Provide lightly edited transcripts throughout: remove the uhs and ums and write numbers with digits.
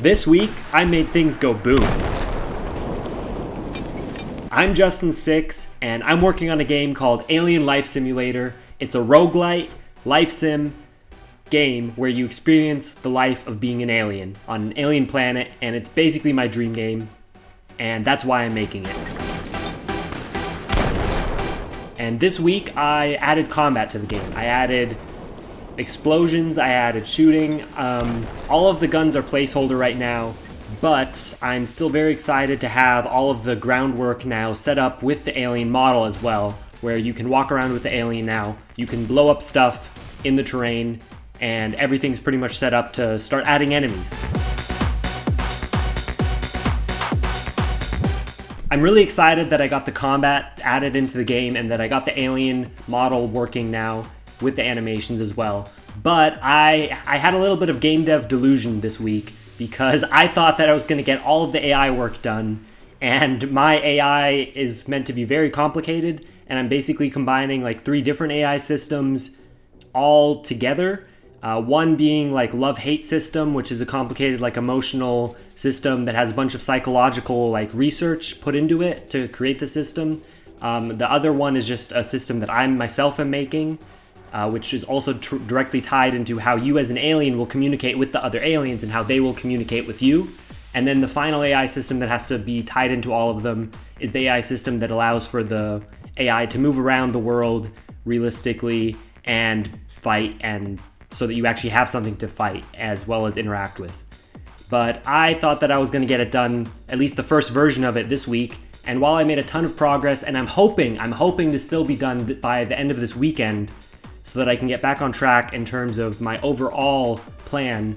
This week, I made things go boom. I'm Justin6, and I'm working on a game called Alien Life Simulator. It's a roguelite life sim game where you experience the life of being an alien on an alien planet, and it's basically my dream game, and that's why I'm making it. And this week, I added combat to the game. I added explosions, I added shooting. All of the guns are placeholder right now, but I'm still very excited to have all of the groundwork now set up with the alien model as well, where you can walk around with the alien now, you can blow up stuff in the terrain, and everything's pretty much set up to start adding enemies. I'm really excited that I got the combat added into the game and that I got the alien model working now with the animations as well. But I had a little bit of game dev delusion this week because I thought that I was going to get all of the AI work done, and my AI is meant to be very complicated, and I'm basically combining like 3 different AI systems all together. One being like love-hate system, which is a complicated like emotional system that has a bunch of psychological like research put into it to create the system. The other one is just a system that I myself am making, which is also directly tied into how you as an alien will communicate with the other aliens and how they will communicate with you. And then the final AI system that has to be tied into all of them is the AI system that allows for the AI to move around the world realistically and fight, and so that you actually have something to fight as well as interact with. But I thought that I was going to get it done, at least the first version of it, this week. And while I made a ton of progress, and I'm hoping to still be done by the end of this weekend, so that I can get back on track in terms of my overall plan,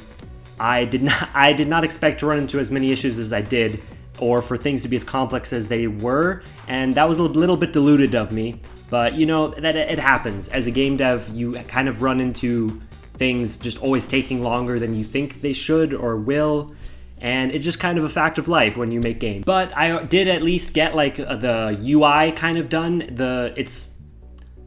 I did not expect to run into as many issues as I did, or for things to be as complex as they were, and that was a little bit deluded of me. But you know, that it happens. As a game dev, you kind of run into things just always taking longer than you think they should or will, and it's just kind of a fact of life when you make games. But I did at least get like the UI kind of done.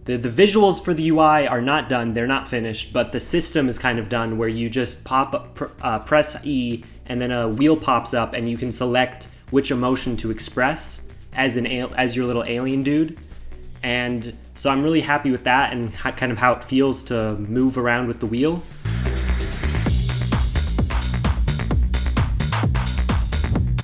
The visuals for the UI are not done, they're not finished, but the system is kind of done, where you just press E and then a wheel pops up and you can select which emotion to express as your little alien dude. And so I'm really happy with that and kind of how it feels to move around with the wheel.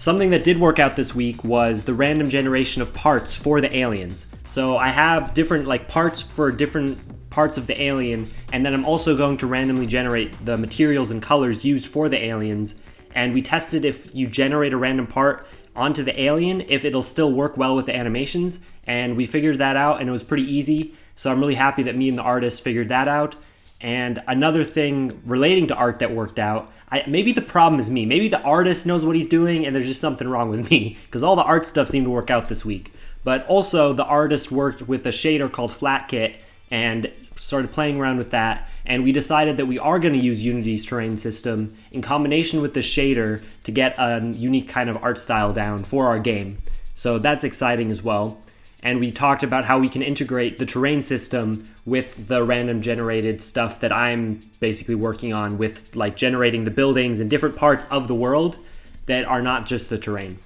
Something that did work out this week was the random generation of parts for the aliens. So I have different like parts for different parts of the alien, and then I'm also going to randomly generate the materials and colors used for the aliens. And we tested if you generate a random part onto the alien, if it'll still work well with the animations, and we figured that out, and it was pretty easy. So I'm really happy that me and the artist figured that out. And another thing relating to art that worked out, maybe the problem is me. Maybe the artist knows what he's doing and there's just something wrong with me, because all the art stuff seemed to work out this week. But also the artist worked with a shader called FlatKit and started playing around with that, and we decided that we are going to use Unity's terrain system in combination with the shader to get a unique kind of art style down for our game. So that's exciting as well. And we talked about how we can integrate the terrain system with the random generated stuff that I'm basically working on, with like generating the buildings and different parts of the world that are not just the terrain.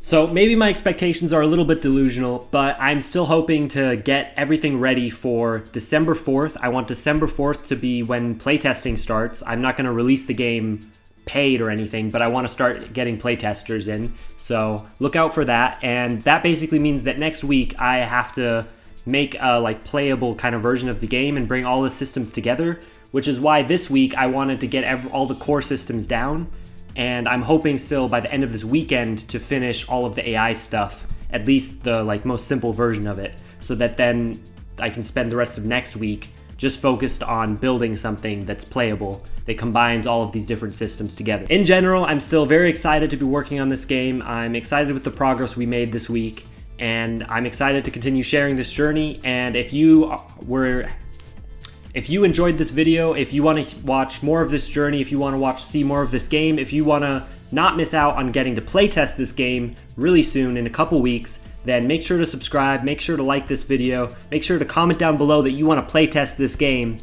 So maybe my expectations are a little bit delusional, but I'm still hoping to get everything ready for December 4th. I want December 4th to be when playtesting starts. I'm not going to release the game paid or anything, but I want to start getting playtesters in. So look out for that. And that basically means that next week I have to make a like playable kind of version of the game and bring all the systems together, which is why this week I wanted to get all the core systems down. And I'm hoping still by the end of this weekend to finish all of the AI stuff, at least the like most simple version of it, so that then I can spend the rest of next week just focused on building something that's playable, that combines all of these different systems together. In general, I'm still very excited to be working on this game. I'm excited with the progress we made this week, and I'm excited to continue sharing this journey. And if you enjoyed this video, if you want to watch more of this journey, if you want to see more of this game, if you want to not miss out on getting to playtest this game really soon in a couple weeks, then make sure to subscribe, make sure to like this video, make sure to comment down below that you want to playtest this game,